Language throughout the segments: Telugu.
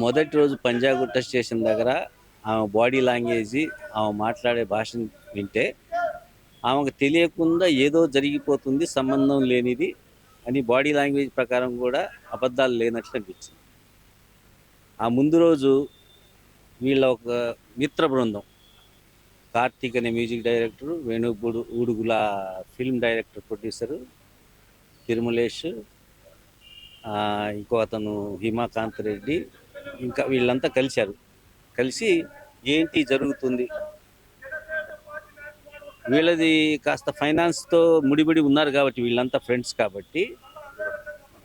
మొదటి రోజు పంజాగుట్ట స్టేషన్ దగ్గర ఆమె బాడీ లాంగ్వేజ్, ఆమె మాట్లాడే భాషను వింటే ఆమెకు తెలియకుండా ఏదో జరిగిపోతుంది, సంబంధం లేనిది అని బాడీ లాంగ్వేజ్ ప్రకారం కూడా అబద్ధాలు లేనట్లు అనిపించింది. ఆ ముందు రోజు వీళ్ళ ఒక మిత్ర బృందం, కార్తీక్ అనే music director, Udugula film director producer, Tirumalesh, ఇంకో అతను హిమాకాంత్ రెడ్డి, ఇంకా వీళ్ళంతా కలిసి ఏంటి జరుగుతుంది, వీళ్ళది కాస్త ఫైనాన్స్తో ముడిపడి ఉన్నారు కాబట్టి, వీళ్ళంతా ఫ్రెండ్స్ కాబట్టి,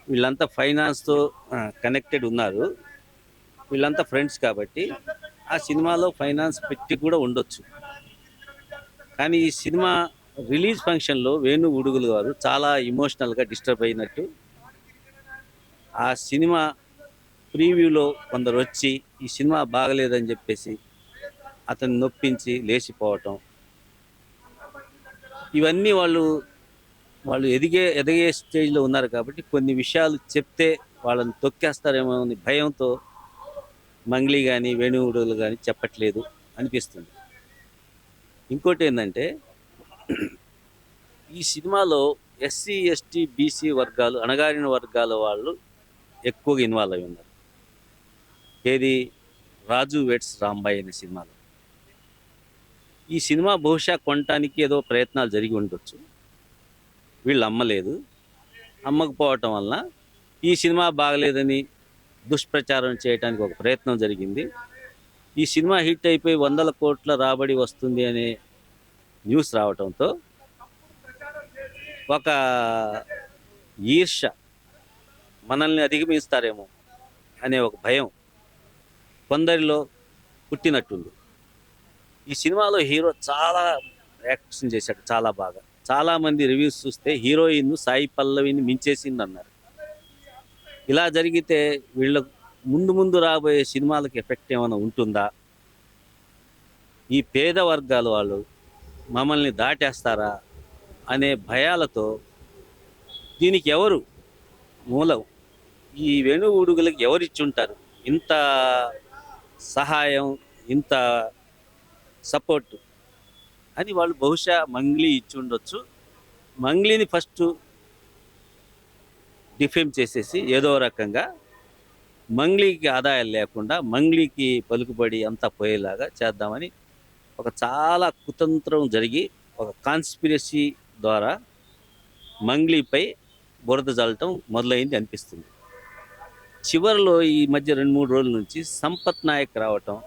వీళ్ళంతా ఫైనాన్స్తో కనెక్టెడ్ ఉన్నారు, వీళ్ళంతా ఫ్రెండ్స్ కాబట్టి ఆ సినిమాలో ఫైనాన్స్ పెట్టి కూడా ఉండొచ్చు. కానీ ఈ సినిమా రిలీజ్ ఫంక్షన్లో వేణు ఉడుగులు గారు చాలా ఇమోషనల్గా డిస్టర్బ్ అయినట్టు, ఆ సినిమా ప్రీవ్యూలో కొందరు వచ్చి ఈ సినిమా బాగలేదని చెప్పేసి అతన్ని నొప్పించి లేచిపోవటం, ఇవన్నీ వాళ్ళు ఎదిగే స్టేజ్లో ఉన్నారు కాబట్టి కొన్ని విషయాలు చెప్తే వాళ్ళని తొక్కేస్తారేమో అని భయంతో మంగ్లీ కానీ వేణువుడులు కానీ చెప్పట్లేదు అనిపిస్తుంది. ఇంకోటి ఏంటంటే, ఈ సినిమాలో ఎస్సీ ఎస్టీ బీసీ వర్గాలు, అణగారిన వర్గాల వాళ్ళు ఎక్కువగా ఇన్వాల్వ్ అయి ఉన్నారు. ఏది రాజు వెడ్స్ రాంబాయ్ అనే సినిమాలో. ఈ సినిమా బహుశా కొనటానికి ఏదో ప్రయత్నాలు జరిగి ఉండొచ్చు, వీళ్ళు అమ్మలేదు. అమ్మకపోవటం వలన ఈ సినిమా బాగలేదని దుష్ప్రచారం చేయడానికి ఒక ప్రయత్నం జరిగింది. ఈ సినిమా హిట్ అయిపోయి 100 కోట్ల రాబడి వస్తుంది అనే న్యూస్ రావటంతో ఒక ఈర్ష, మనల్ని అధిగమిస్తారేమో అనే ఒక భయం కొందరిలో పుట్టినట్టుంది. ఈ సినిమాలో హీరో చాలా యాక్షన్ చేశాడు, చాలా బాగా. చాలామంది రివ్యూస్ చూస్తే హీరోయిన్ సాయి పల్లవిని మించేసింది అన్నారు. ఇలా జరిగితే వీళ్ళ ముందు రాబోయే సినిమాలకు ఎఫెక్ట్ ఏమైనా ఉంటుందా, ఈ పేద వర్గాల వాళ్ళు మమ్మల్ని దాటేస్తారా అనే భయాలతో దీనికి ఎవరు మూలం, ఈ వేణు ఊడుగులకి ఎవరిచ్చి ఉంటారు ఇంత సహాయం, ఇంత సపోర్టు అని వాళ్ళు బహుశా మంగ్లీ ఇచ్చి ఉండొచ్చు. మంగ్లీని ఫస్ట్ డిఫేమ్ చేసేసి ఏదో రకంగా మంగ్లీకి ఆదాయాలు లేకుండా మంగ్లీకి పలుకుబడి అంతా పోయేలాగా చేద్దామని ఒక చాలా కుతంత్రం జరిగి ఒక కాన్స్పిరసీ ద్వారా మంగ్లీపై బురద జల్లటం మొదలైంది అనిపిస్తుంది. చివరిలో ఈ మధ్య 2-3 రోజుల నుంచి సంపత్ నాయక్ రావటం,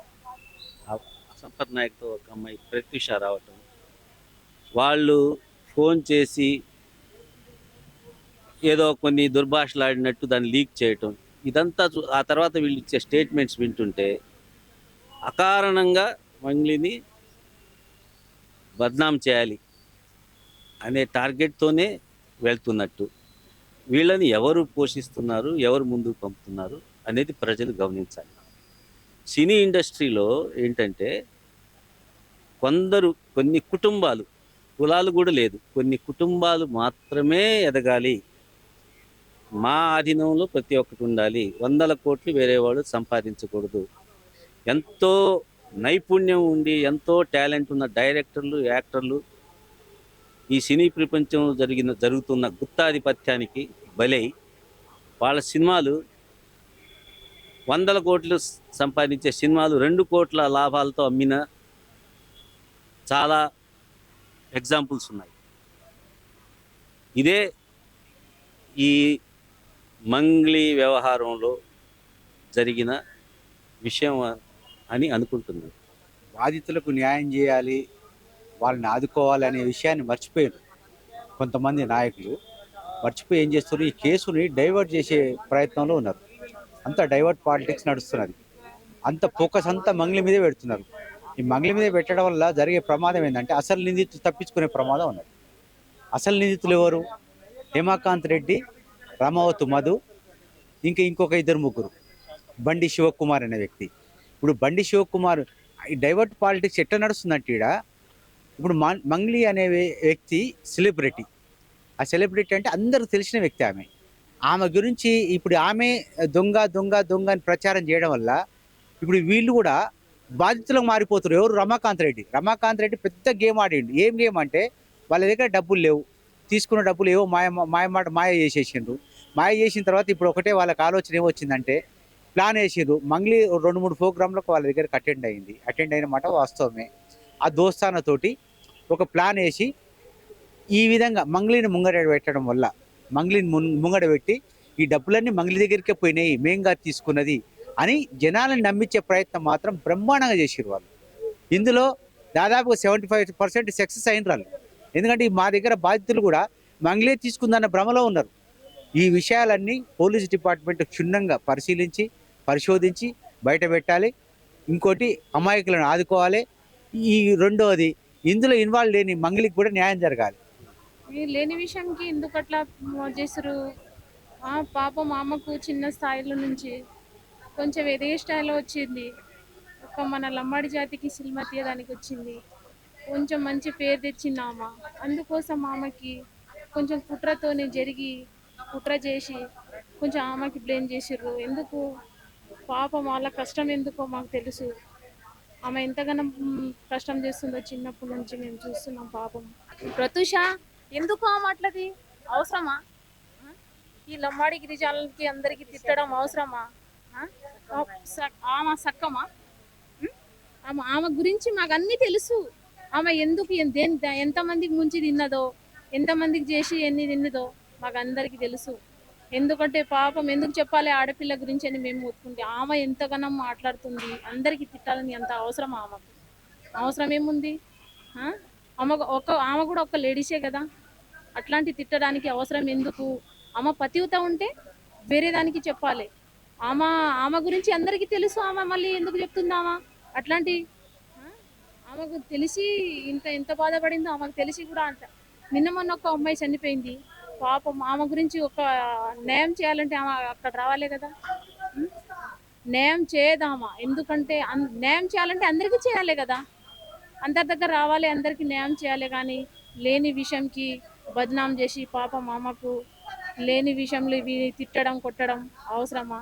సంపత్ నాయక్తో ఒక అమ్మాయి ప్రత్యూష రావటం, వాళ్ళు ఫోన్ చేసి ఏదో కొన్ని దుర్భాషలాడినట్టు దాన్ని లీక్ చేయటం, ఇదంతా ఆ తర్వాత వీళ్ళు ఇచ్చే స్టేట్మెంట్స్ వింటుంటే అకారణంగా మంగ్లీని బద్నాం చేయాలి అనే టార్గెట్తోనే వెళ్తున్నట్టు. వీళ్ళని ఎవరు పోషిస్తున్నారు, ఎవరు ముందుకు పంపుతున్నారు అనేది ప్రజలు గమనించాలి. సినీ ఇండస్ట్రీలో ఏంటంటే కొన్ని కుటుంబాలు, కులాలు కూడా లేదు, కొన్ని కుటుంబాలు మాత్రమే ఎదగాలి, మా ఆధీనంలో ప్రతి ఒక్కటి ఉండాలి, 100 కోట్లు వేరే వాళ్ళు సంపాదించకూడదు. ఎంతో నైపుణ్యం ఉండి ఎంతో టాలెంట్ ఉన్న డైరెక్టర్లు, యాక్టర్లు ఈ సినీ ప్రపంచంలో జరుగుతున్న గుత్తాధిపత్యానికి బలై వాళ్ళ సినిమాలు 100 కోట్లు సంపాదించే సినిమాలు 2 కోట్ల లాభాలతో అమ్మిన చాలా ఎగ్జాంపుల్స్ ఉన్నాయి. ఇదే ఈ మంగ్లీ వ్యవహారంలో జరిగిన విషయం అని అనుకుంటున్నాను. బాధితులకు న్యాయం చేయాలి, వాళ్ళని ఆదుకోవాలి అనే విషయాన్ని మర్చిపోయారు కొంతమంది నాయకులు. మర్చిపోయి ఏం చేస్తున్నారు, ఈ కేసుని డైవర్ట్ చేసే ప్రయత్నంలో ఉన్నారు. అంతా డైవర్ట్ పాలిటిక్స్ నడుస్తున్నది. అంత ఫోకస్ అంతా మంగ్లీ మీదే పెడుతున్నారు. ఈ మంగ్లీ మీదే పెట్టడం వల్ల జరిగే ప్రమాదం ఏంటంటే అసలు నిందితులు తప్పించుకునే ప్రమాదం ఉన్నది. అసలు నిందితులు ఎవరు? హిమాకాంత్ రెడ్డి, రామావతు మధు, ఇంకొక 2-3, బండి శివకుమార్ అనే వ్యక్తి. ఇప్పుడు బండి శివకుమార్ ఈ డైవర్ట్ పాలిటిక్స్ ఎట్లా నడుస్తుందంటే ఇప్పుడు మంగ్లీ అనే వ్యక్తి సెలబ్రిటీ. ఆ సెలబ్రిటీ అంటే అందరూ తెలిసిన వ్యక్తి. ఆమె గురించి ఇప్పుడు ఆమె దొంగ దొంగ దొంగ అని ప్రచారం చేయడం వల్ల ఇప్పుడు వీళ్ళు కూడా బాధితులకు మారిపోతారు. ఎవరు? రమాకాంత్ రెడ్డి పెద్ద గేమ్ ఆడిండు. ఏం గేమ్ అంటే వాళ్ళ దగ్గర డబ్బులు లేవు, తీసుకున్న డబ్బులు ఏవో మాయ చేసేసిండ్రు. మాయ చేసిన తర్వాత ఇప్పుడు ఒకటే వాళ్ళకి ఆలోచన ఏమొచ్చిందంటే ప్లాన్ వేసిండ్రు. మంగ్లీ 2-3 ప్రోగ్రాంలకు వాళ్ళ దగ్గరికి అటెండ్ అయిన మాట వాస్తవమే. ఆ దోస్తానతోటి ఒక ప్లాన్ వేసి ఈ విధంగా మంగ్లీని ముంగడ పెట్టడం వల్ల మంగ్లీని ముంగడ పెట్టి ఈ డబ్బులన్నీ మంగ్లీ దగ్గరికే పోయినాయి, మేంగా తీసుకున్నది అని జనాలను నమ్మించే ప్రయత్నం మాత్రం బ్రహ్మాండంగా చేసిరు వాళ్ళు. ఇందులో దాదాపుగా 75% సక్సెస్ అయిన వాళ్ళు. ఎందుకంటే మా దగ్గర బాధితులు కూడా మంగ్లీ తీసుకుందన్న భ్రమలో ఉన్నారు. ఈ విషయాలన్నీ పోలీస్ డిపార్ట్మెంట్ క్షుణ్ణంగా పరిశోధించి బయట పెట్టాలి. ఇంకోటి, అమాయకులను ఆదుకోవాలి. ఈ రెండవది, ఇందులో ఇన్వాల్వ్ లేని మంగ్లీకి కూడా న్యాయం జరగాలి. ఈ లేని విషయంకి ఎందుకు అట్లా చేస్తారు? పాపం అమ్మకు చిన్న స్థాయిలో నుంచి కొంచెం ఎదే స్థాయిలో వచ్చింది. ఒక మన లంబాడి జాతికి సిల్మతీయ దానికి వచ్చింది. కొంచెం మంచి పేరు తెచ్చింది ఆమె. అందుకోసం ఆమెకి కొంచెం కుట్ర చేసి కొంచెం ఆమెకి బ్లేమ్ చేసిర్రు. ఎందుకు? పాపం వాళ్ళ కష్టం ఎందుకో మాకు తెలుసు. ఆమె ఎంతగానో కష్టం చేస్తుందో చిన్నప్పటి నుంచి మేము చూస్తున్నాం. పాపం ప్రతూష ఎందుకు ఆమె అట్లది? అవసరమా? ఆ? ఈ లంబాడి గిరిజనులకి అందరికి తిట్టడం అవసరమా? ఆ? ఆమె సక్కమా? ఉం? ఆమె గురించి మాకు అన్నీ తెలుసు. ఆమె ఎందుకు ఎంతమందికి ముంచి తిన్నదో, ఎంతమందికి చేసి ఎన్ని తిన్నదో మాకు అందరికీ తెలుసు. ఎందుకంటే పాపం ఎందుకు చెప్పాలి ఆడపిల్ల గురించి అని మేము ఒప్పుకుంటే, ఆమె ఎంతగానో మాట్లాడుతుంది. అందరికీ తిట్టాలని ఎంత అవసరం ఆమెకు? అవసరం ఏముంది? ఆ? ఆమె కూడా ఒక లేడీసే కదా. అట్లాంటి తిట్టడానికి అవసరం ఎందుకు? ఆమె పతివ్రత ఉంటే వేరే దానికి చెప్పాలి. ఆమె గురించి అందరికీ తెలుసు. ఆమె మళ్ళీ ఎందుకు చెప్తుంది ఆమె అట్లాంటి? ఆ? ఆమెకు తెలిసి ఎంత బాధపడిందో ఆమెకు తెలిసి కూడా అంట. నిన్న మొన్న ఒక అమ్మాయి చనిపోయింది. పాపం ఆమె గురించి ఒక న్యాయం చేయాలంటే ఆమె అక్కడ రావాలే కదా. ఉం? న్యాయం చేయదామా? ఎందుకంటే న్యాయం చేయాలంటే అందరికీ చేయాలి కదా. అందరి దగ్గర రావాలి, అందరికీ న్యాయం చేయాలి. కానీ లేని విషయంకి బద్నాం చేసి పాపం అమ్మకు లేని విషయంలో ఇవి తిట్టడం కొట్టడం అవసరమా?